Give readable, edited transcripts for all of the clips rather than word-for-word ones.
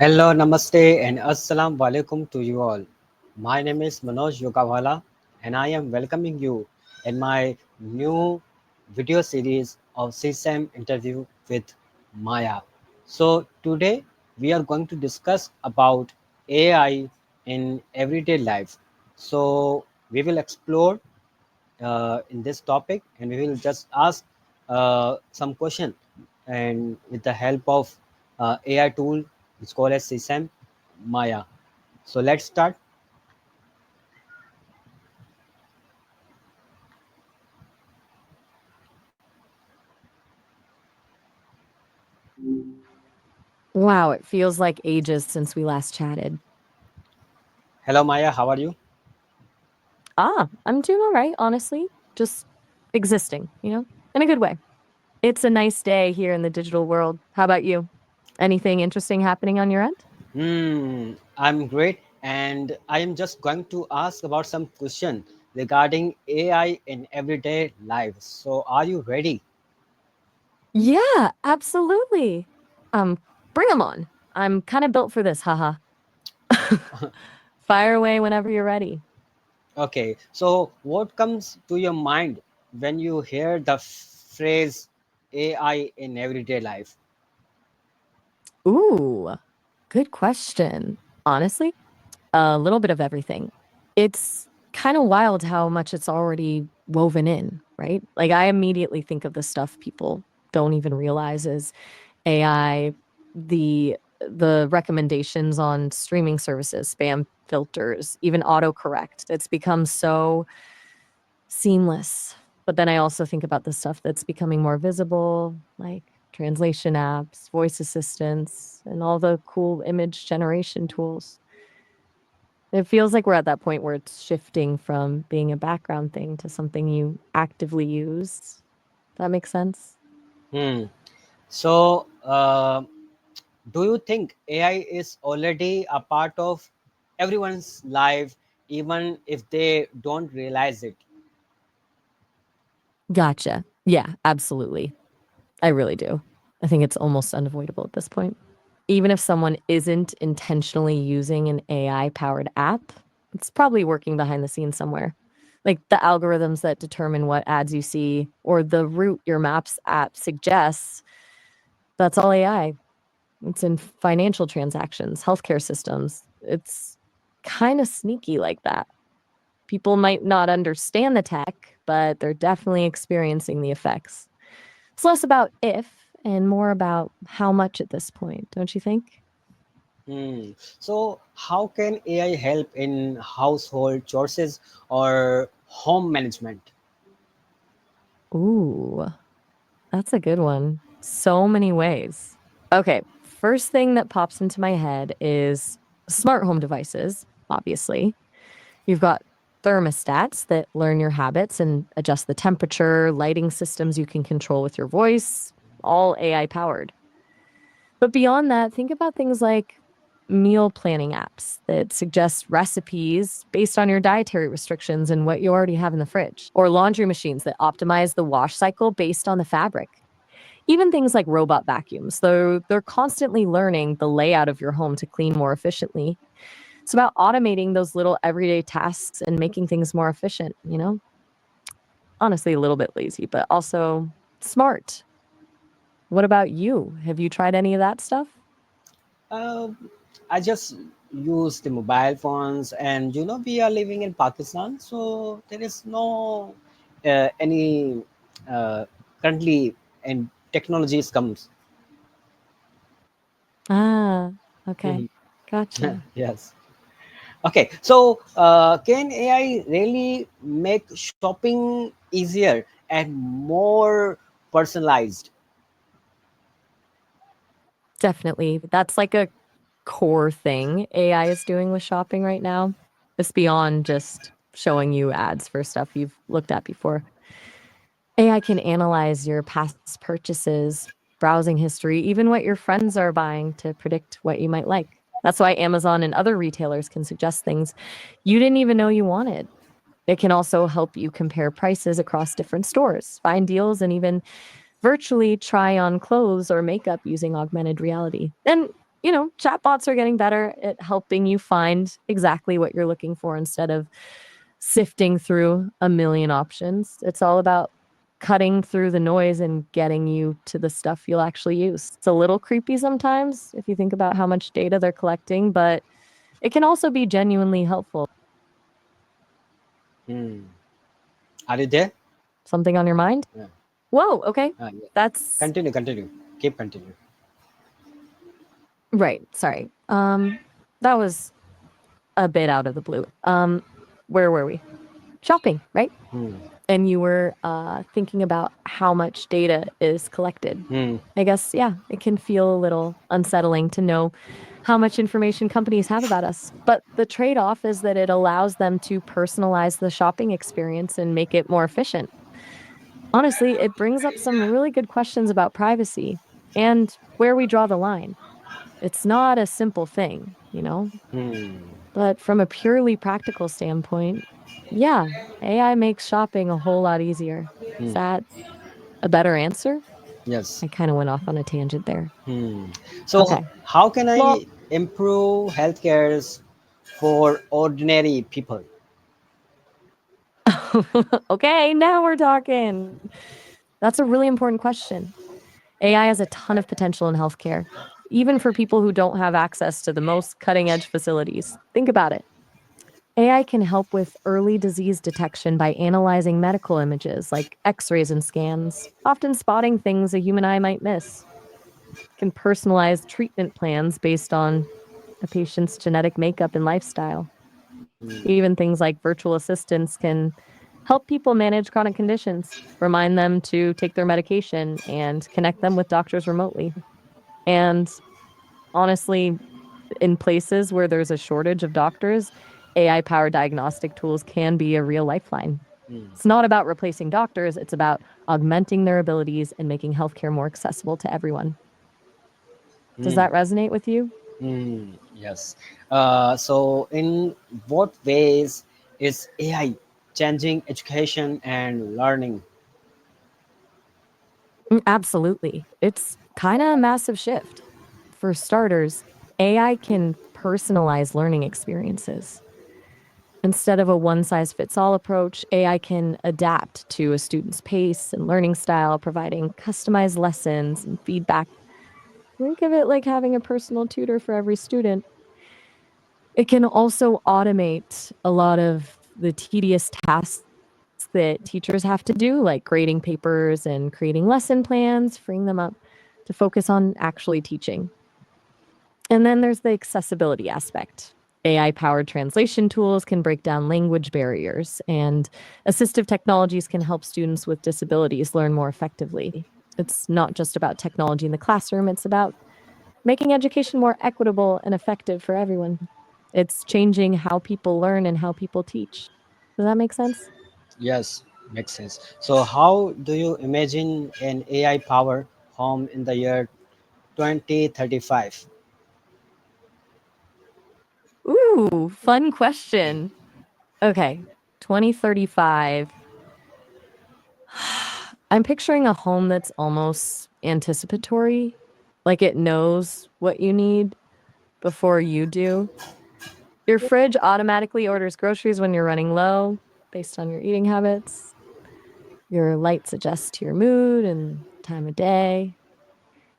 Hello, namaste, and assalamu alaikum to you all. My name is Manoj Yogawala, and I am welcoming you in my new video series of Sesame interview with Maya. So today we are going to discuss about AI in everyday life. So we will explore in this topic, and we will just ask some question, and with the help of AI tool it's called as Sesame Maya. So let's start. Wow, it feels like ages since we last chatted. Hello Maya, how are you? I'm doing all right, honestly. Just existing, in a good way. It's a nice day here in the digital world. How about you? Anything interesting happening on your end? I'm great, and I am just going to ask about some question regarding AI in everyday life. So are you ready? Yeah, absolutely. Um, Bring them on. I'm kind of built for this, haha. Fire away whenever you're ready. Okay, so what comes to your mind when you hear the phrase AI in everyday life? Ooh, good question. Honestly, a little bit of everything. It's kind of wild how much it's already woven in, right? Like I immediately think of the stuff people don't even realize is AI, the recommendations on streaming services, spam filters, even autocorrect. It's become so seamless. But then I also think about the stuff that's becoming more visible, like translation apps, voice assistants, and all the cool image generation tools. It feels like we're at that point where it's shifting from being a background thing to something you actively use. That makes sense? Hmm. So, do you think AI is already a part of everyone's life, even if they don't realize it? Gotcha. Yeah, absolutely. I really do. I think it's almost unavoidable at this point. Even if someone isn't intentionally using an AI powered app, it's probably working behind the scenes somewhere. Like the algorithms that determine what ads you see or the route your Maps app suggests, that's all AI. It's in financial transactions, healthcare systems. It's kind of sneaky like that. People might not understand the tech, but they're definitely experiencing the effects. It's less about if and more about how much at this point, don't you think? So, how can AI help in household chores or home management? Ooh, that's a good one. So many ways. Okay, first thing that pops into my head is smart home devices, obviously. You've got thermostats that learn your habits and adjust the temperature, lighting systems you can control with your voice, all AI powered. But beyond that, think about things like meal planning apps that suggest recipes based on your dietary restrictions and what you already have in the fridge, or laundry machines that optimize the wash cycle based on the fabric. Even things like robot vacuums, though they're constantly learning the layout of your home to clean more efficiently. It's about automating those little everyday tasks and making things more efficient. Honestly, a little bit lazy, but also smart. What about you? Have you tried any of that stuff? Uh, I just use the mobile phones, and we are living in Pakistan, so there is no any uh, currently and technologies comes. Ah, okay. Gotcha. Yes. Okay. So, can AI really make shopping easier and more personalized? Definitely. That's like a core thing AI is doing with shopping right now. It's beyond just showing you ads for stuff you've looked at before. AI can analyze your past purchases, browsing history, even what your friends are buying to predict what you might like. That's why Amazon and other retailers can suggest things you didn't even know you wanted. It can also help you compare prices across different stores, find deals, and even virtually try on clothes or makeup using augmented reality. And chatbots are getting better at helping you find exactly what you're looking for instead of sifting through a million options. It's all about cutting through the noise and getting you to the stuff you'll actually use. It's a little creepy sometimes if you think about how much data they're collecting, but it can also be genuinely helpful. Hmm. Are you there? Something on your mind? Yeah. Whoa, okay. Yeah. That's Continue. Keep continue. right. Sorry. That was a bit out of the blue. Where were we? Shopping, right? Hmm. And you were thinking about how much data is collected. Hmm. I guess, yeah, it can feel a little unsettling to know how much information companies have about us. But the trade off is that it allows them to personalize the shopping experience and make it more efficient. Honestly, it brings up some really good questions about privacy and where we draw the line. It's not a simple thing. Hmm. But from a purely practical standpoint, yeah, AI makes shopping a whole lot easier. Is Hmm. that a better answer? Yes. I kind of went off on a tangent there. Hmm. So, Okay. how can Well, I improve healthcare for ordinary people? okay, now we're talking. That's a really important question. AI has a ton of potential in healthcare, even for people who don't have access to the most cutting edge facilities. Think about it. AI can help with early disease detection by analyzing medical images like x rays and scans, often spotting things a human eye might miss. It can personalize treatment plans based on a patient's genetic makeup and lifestyle. Even things like virtual assistants can help people manage chronic conditions, remind them to take their medication, and connect them with doctors remotely. And honestly, in places where there's a shortage of doctors, AI powered diagnostic tools can be a real lifeline. Hmm. It's not about replacing doctors, it's about augmenting their abilities and making healthcare more accessible to everyone. Does Hmm. that resonate with you? Hmm. Yes. So, in what ways is AI changing education and learning? Absolutely. It's kind of a massive shift. For starters, AI can personalize learning experiences. Instead of a one size fits all approach, AI can adapt to a student's pace and learning style, providing customized lessons and feedback. Think of it like having a personal tutor for every student. It can also automate a lot of the tedious tasks that teachers have to do, like grading papers and creating lesson plans, freeing them up to focus on actually teaching. And then there's the accessibility aspect. AI powered translation tools can break down language barriers, and assistive technologies can help students with disabilities learn more effectively. It's not just about technology in the classroom, it's about making education more equitable and effective for everyone. It's changing how people learn and how people teach. Does that make sense? Yes, makes sense. So, how do you imagine an AI powered home in the year 2035? Ooh, fun question. Okay, 2035. I'm picturing a home that's almost anticipatory, like it knows what you need before you do. Your fridge automatically orders groceries when you're running low based on your eating habits. Your lights adjust to your mood and time of day.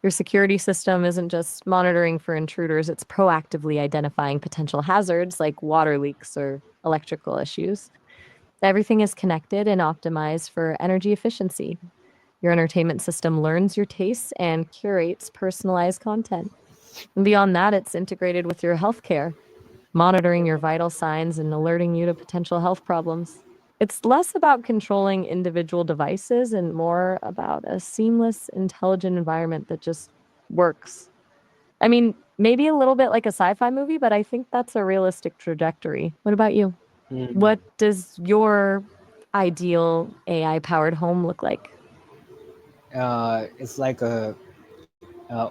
Your security system isn't just monitoring for intruders, it's proactively identifying potential hazards like water leaks or electrical issues. Everything is connected and optimized for energy efficiency. Your entertainment system learns your tastes and curates personalized content. And beyond that, it's integrated with your healthcare, monitoring your vital signs and alerting you to potential health problems. It's less about controlling individual devices and more about a seamless, intelligent environment that just works. I mean, maybe a little bit like a sci fi movie, but I think that's a realistic trajectory. What about you? Hmm. What does your ideal AI powered home look like? It's like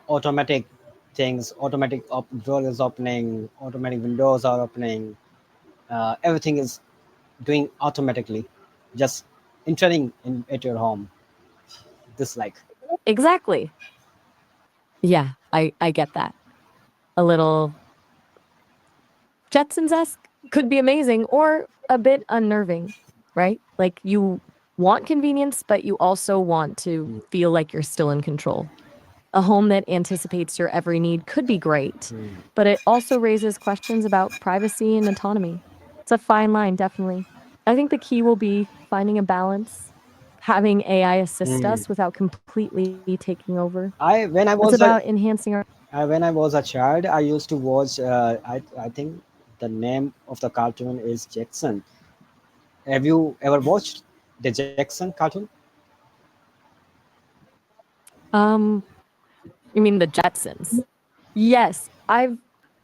automatic things, automatic door is opening, automatic windows are opening, everything is doing automatically, just entering in at your home. This like Exactly. Yeah, I get that. a little Jetsons-esque, could be amazing or a bit unnerving, right? Like you want convenience, but you also want to mm, feel like you're still in control. A home that anticipates your every need could be great, mm, but it also raises questions about privacy and autonomy. It's a fine line, definitely. I think the key will be finding a balance, having AI assist mm. us without completely taking over. I when I It's was about a enhancing our. when I was a child, I used to watch. I think the name of the cartoon is Jackson. Have you ever watched the Jackson cartoon? Um, you mean the Jetsons? Yes, I've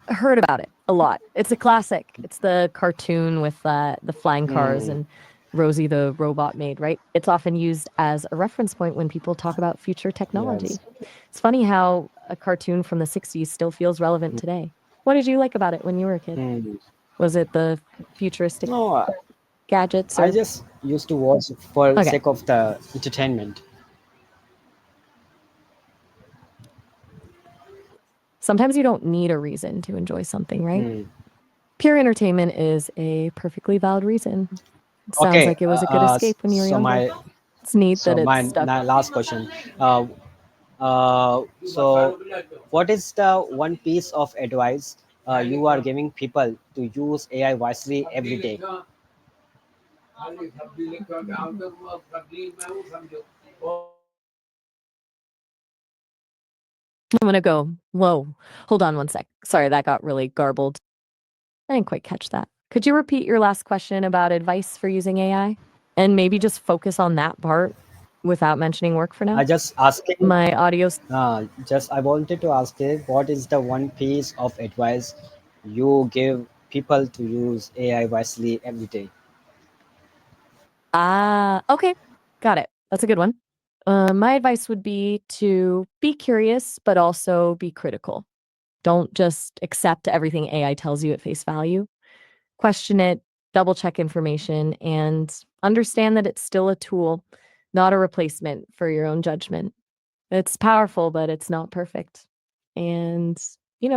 heard about it a lot. It's a classic. It's the cartoon with the flying cars Mm, and Rosie the robot maid, right? It's often used as a reference point when people talk about future yes. technology. It's funny how a cartoon from the 60s still feels relevant today. What did you like about it when you were a kid? Mm. Was it the futuristic No, gadgets I or just used to watch for okay. sake of the entertainment. Sometimes you don't need a reason to enjoy something, right? Mm. Pure entertainment is a perfectly valid reason. It sounds Okay. like it was a good escape when you were So younger. my It's neat that it's stuck. last question. Uh, so, what is the one piece of advice you are giving people to use AI wisely every day? I'm gonna go. Whoa. Hold on one sec. Sorry, that got really garbled. I didn't quite catch that. Could you repeat your last question about advice for using AI? And maybe just focus on that part without mentioning work for I now? just asking. My audio's Just I wanted to ask you, what is the one piece of advice you give people to use AI wisely every day? okay. Got it. That's a good one. My advice would be to be curious, but also be critical. Don't just accept everything AI tells you at face value. Question it, double check information, and understand that it's still a tool, not a replacement for your own judgment. It's powerful, but it's not perfect. And,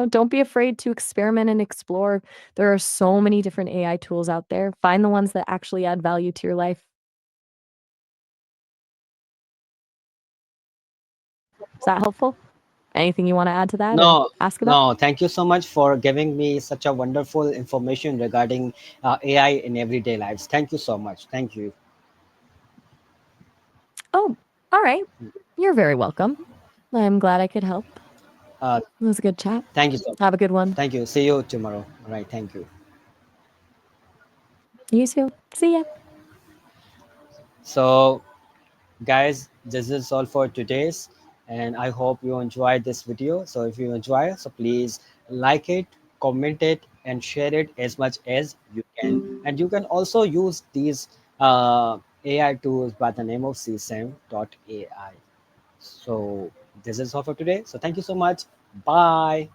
don't be afraid to experiment and explore. There are so many different AI tools out there. Find the ones that actually add value to your life. Is that helpful? Anything you want to add to that or No, ask about? no. Thank you so much for giving me such a wonderful information regarding AI in everyday lives. Thank you so much. Thank you. Oh, all right. You're very welcome. I'm glad I could help. Uh, It was a good chat. Thank you so much. Have a good one. Thank you. See you tomorrow. All right. Thank you. You too. See ya. So, guys, this is all for today's, and I hope you enjoyed this video. So if you enjoy, so please like it, comment it, and share it as much as you can. And you can also use these AI tools by the name of csam.ai. So this is all for today. So thank you so much. Bye.